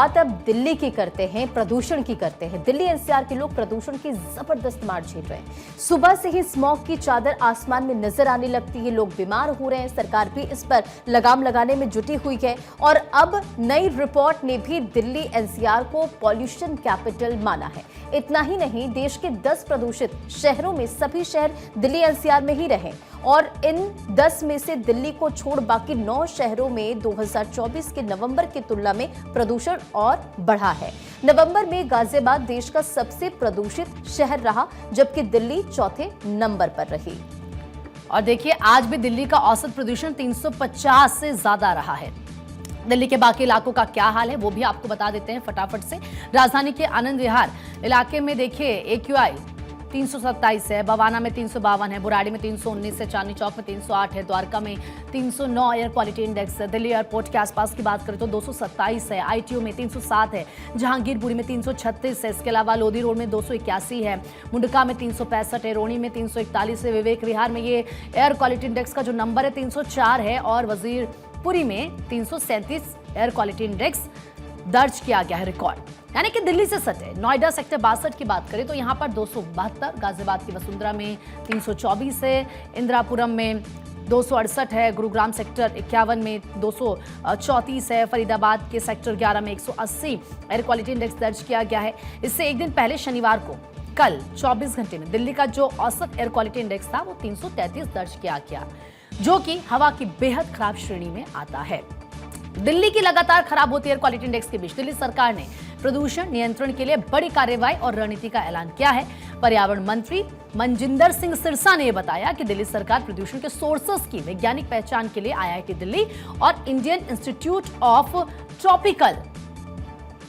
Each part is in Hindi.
बात अब दिल्ली की करते हैं, प्रदूषण की करते हैं। दिल्ली एनसीआर के लोग प्रदूषण की जबरदस्त मार झेल रहे हैं। सुबह से ही स्मॉग की चादर आसमान में नजर आने लगती है, लोग बीमार हो रहे हैं। सरकार भी इस पर लगाम लगाने में जुटी हुई है और अब नई रिपोर्ट ने भी दिल्ली एनसीआर को पॉल्यूशन कैपिटल माना है। इतना ही नहीं, देश के 10 प्रदूषित शहरों में सभी शहर दिल्ली एनसीआर में ही रहे और इन 10 में से दिल्ली को छोड़ बाकी 9 शहरों में 2024 के नवंबर की तुलना में प्रदूषण और बढ़ा है। नवंबर में गाजियाबाद देश का सबसे प्रदूषित शहर रहा, जबकि दिल्ली चौथे नंबर पर रही। और देखिए, आज भी दिल्ली का औसत प्रदूषण 350 से ज्यादा रहा है। दिल्ली के बाकी इलाकों का क्या हाल है वो भी आपको बता देते हैं फटाफट से। राजधानी के आनंद विहार इलाके में देखिए AQI 327 है, बवाना में 352 है, बुराड़ी में 319 है, चांदनी चौक में 308 है, द्वारका में 309 एयर क्वालिटी इंडेक्स है। दिल्ली एयरपोर्ट के आसपास की बात करें तो 227 है, ITO में 307 है, जहांगीरपुरी में 336 है, इसके अलावा लोधी रोड में 281 है, मुंडका में 365 है, रोणी में 341 है, विवेक विहार में ये एयर क्वालिटी इंडेक्स का जो नंबर है 304 है और वजीरपुरी में 337 एयर क्वालिटी इंडेक्स दर्ज किया गया है रिकॉर्ड। यानी कि दिल्ली से सटे नोएडा सेक्टर 62 की बात करें तो यहां पर 272, गाजियाबाद की वसुंधरा में 324 है, इंदिरापुरम में 268 है, गुरुग्राम सेक्टर 51 में 234 है, फरीदाबाद के सेक्टर 11 में 180 एयर क्वालिटी इंडेक्स दर्ज किया गया है। इससे एक दिन पहले शनिवार को कल 24 घंटे में दिल्ली का जो औसत एयर क्वालिटी इंडेक्स था वो 333 दर्ज किया गया, जो कि हवा की बेहद खराब श्रेणी में आता है। दिल्ली की लगातार खराब होती एयर क्वालिटी इंडेक्स के बीच दिल्ली सरकार ने प्रदूषण नियंत्रण के लिए बड़ी कार्रवाई और रणनीति का ऐलान किया है। पर्यावरण मंत्री मनजिंदर सिंह सिरसा ने बताया कि दिल्ली सरकार प्रदूषण के सोर्सेस की वैज्ञानिक पहचान के लिए IIT दिल्ली और Indian institute of tropical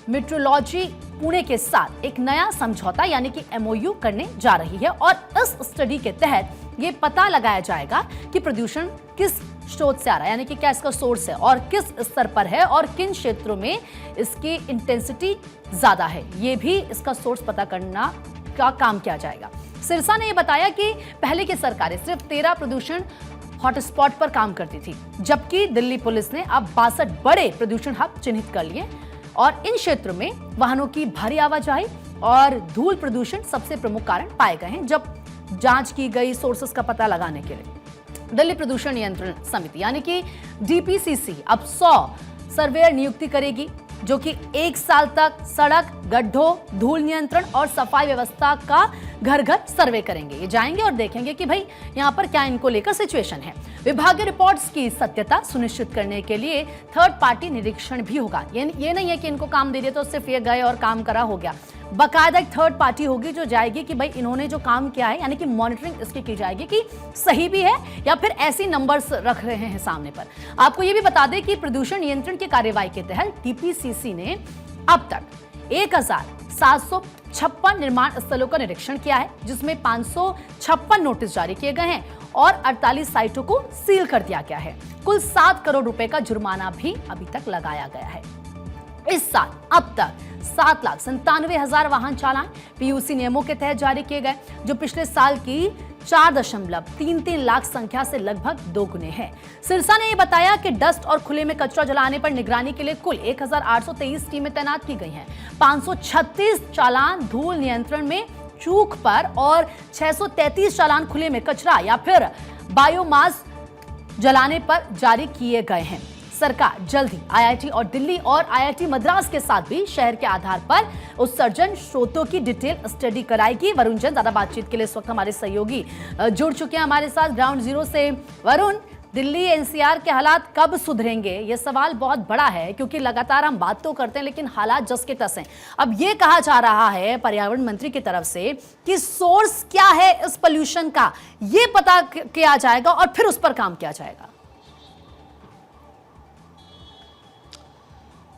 metrology Pune के साथ एक नया समझौता यानी कि MOU करने जा रही है और इस स्टडी के तहत ये पता लगाया जाएगा कि प्रदूषण किस स्रोत से आ रहा है, यानी कि क्या इसका सोर्स है और किस स्तर पर है और किन क्षेत्रों में इसकी इंटेंसिटी ज्यादा है, ये भी इसका सोर्स पता करना का काम किया जाएगा। सिरसा ने यह बताया कि पहले की सरकारें सिर्फ 13 प्रदूषण हॉटस्पॉट पर काम करती थी, जबकि दिल्ली पुलिस ने अब 62 बड़े प्रदूषण हब चिन्हित कर लिए और इन क्षेत्रों में वाहनों की भारी आवाजाही और धूल प्रदूषण सबसे प्रमुख कारण पाए गए हैं। जब जांच की गई सोर्सेस का पता लगाने के लिए दिल्ली प्रदूषण नियंत्रण समिति यानी कि DPCC अब 100 सर्वेयर नियुक्ति करेगी, जो कि 1 साल तक सड़क, गड्ढों, धूल नियंत्रण और सफाई व्यवस्था का घर घर सर्वे करेंगे। ये जाएंगे और देखेंगे कि भाई यहाँ पर क्या इनको लेकर सिचुएशन है। विभागीय रिपोर्ट्स की सत्यता सुनिश्चित करने के लिए थर्ड पार्टी निरीक्षण भी होगा। ये नहीं है कि इनको काम दे दिया तो सिर्फ ये गए और काम करा हो गया। बाकायदा एक थर्ड पार्टी होगी जो जाएगी कि भाई इन्होंने जो काम किया है, यानी कि मॉनिटरिंग इसकी की जाएगी कि सही भी है या फिर ऐसी नंबर्स रख रहे हैं सामने पर। आपको ये भी बता दें कि प्रदूषण नियंत्रण की कार्रवाई के तहत DPCC ने अब तक 1756 निर्माण स्थलों का निरीक्षण किया है, जिसमें 556 नोटिस जारी किए गए हैं और 48 साइटों को सील कर दिया गया है। कुल 7 करोड़ रुपए का जुर्माना भी अभी तक लगाया गया है। इस साल अब तक 7,97,000 वाहन चालान PUC नियमों के तहत जारी किए गए, जो पिछले साल की 4.33 लाख संख्या से लगभग 2 गुने है। सिरसा ने यह बताया कि डस्ट और खुले में कचरा जलाने पर निगरानी के लिए कुल 1823 टीमें तैनात की गई हैं। 536 चालान धूल नियंत्रण में चूक पर और 633 चालान खुले में कचरा या फिर बायोमास जलाने पर जारी किए गए हैं। सरकार जल्द ही IIT और दिल्ली और IIT मद्रास के साथ भी शहर के आधार पर उत्सर्जन स्रोतों की डिटेल स्टडी कराएगी। वरुण जैन ज्यादा बातचीत के लिए इस वक्त हमारे सहयोगी जुड़ चुके हैं हमारे साथ ग्राउंड जीरो से। वरुण, दिल्ली NCR के हालात कब सुधरेंगे? ये सवाल बहुत बड़ा है क्योंकि लगातार हम बात तो करते हैं लेकिन हालात जस के तस हैं। अब ये कहा जा रहा है पर्यावरण मंत्री की तरफ से कि सोर्स क्या है इस पोल्यूशन का, ये पता किया जाएगा और फिर उस पर काम किया जाएगा।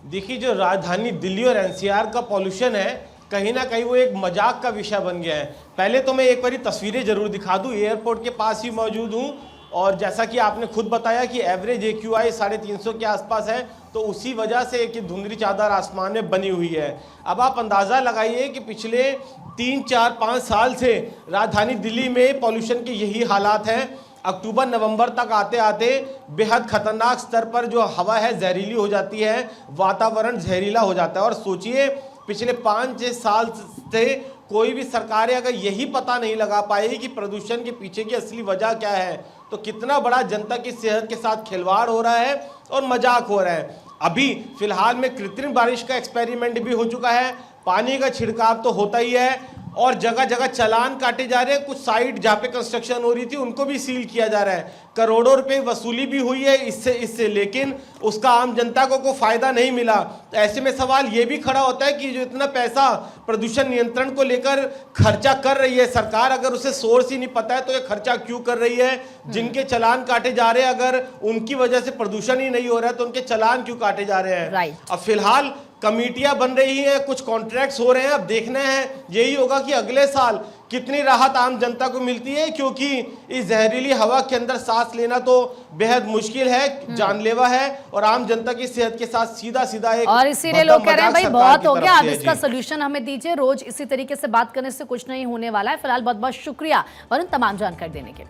देखिए, जो राजधानी दिल्ली और NCR का पॉल्यूशन है, कहीं ना कहीं वो एक मजाक का विषय बन गया है। पहले तो मैं एक बारी तस्वीरें जरूर दिखा दूं। एयरपोर्ट के पास ही मौजूद हूं और जैसा कि आपने खुद बताया कि एवरेज AQI 350 के आसपास है, तो उसी वजह से एक धुंधली चादर आसमान में बनी हुई है। अब आप अंदाज़ा लगाइए कि पिछले 3, 4, 5 साल से राजधानी दिल्ली में पॉल्यूशन के यही हालात हैं। अक्टूबर नवंबर तक आते आते बेहद खतरनाक स्तर पर जो हवा है जहरीली हो जाती है, वातावरण जहरीला हो जाता है। और सोचिए पिछले 5-6 साल से कोई भी सरकारें अगर यही पता नहीं लगा पाई कि प्रदूषण के पीछे की असली वजह क्या है, तो कितना बड़ा जनता की सेहत के साथ खिलवाड़ हो रहा है और मजाक हो रहा है। अभी फिलहाल में कृत्रिम बारिश का एक्सपेरिमेंट भी हो चुका है, पानी का छिड़काव तो होता ही है और जगह जगह चालान काटे जा रहे हैं। कुछ साइट जहाँ पे कंस्ट्रक्शन हो रही थी उनको भी सील किया जा रहा है, करोड़ों रुपए वसूली भी हुई है इससे लेकिन उसका आम जनता को कोई फायदा नहीं मिला। तो ऐसे में सवाल ये भी खड़ा होता है कि जो इतना पैसा प्रदूषण नियंत्रण को लेकर खर्चा कर रही है सरकार, अगर उसे सोर्स ही नहीं पता है तो ये खर्चा क्यों कर रही है? जिनके चालान काटे जा रहे हैं अगर उनकी वजह से प्रदूषण ही नहीं हो रहा है तो उनके चालान क्यों काटे जा रहे हैं? राइट। अब फिलहाल कमेटियां बन रही हैं, कुछ कॉन्ट्रैक्ट्स हो रहे हैं। अब देखना है यही होगा कि अगले साल कितनी राहत आम जनता को मिलती है, क्योंकि इस जहरीली हवा के अंदर सांस लेना तो बेहद मुश्किल है, जानलेवा है और आम जनता की सेहत के साथ सीधा सीधा एक और इसीलिए लोग कह रहे हैं भाई बहुत हो गया, अब इसका जी। सोल्यूशन हमें दीजिए। रोज इसी तरीके से बात करने से कुछ नहीं होने वाला है। फिलहाल बहुत बहुत शुक्रिया वरुण तमाम जानकारी देने के लिए।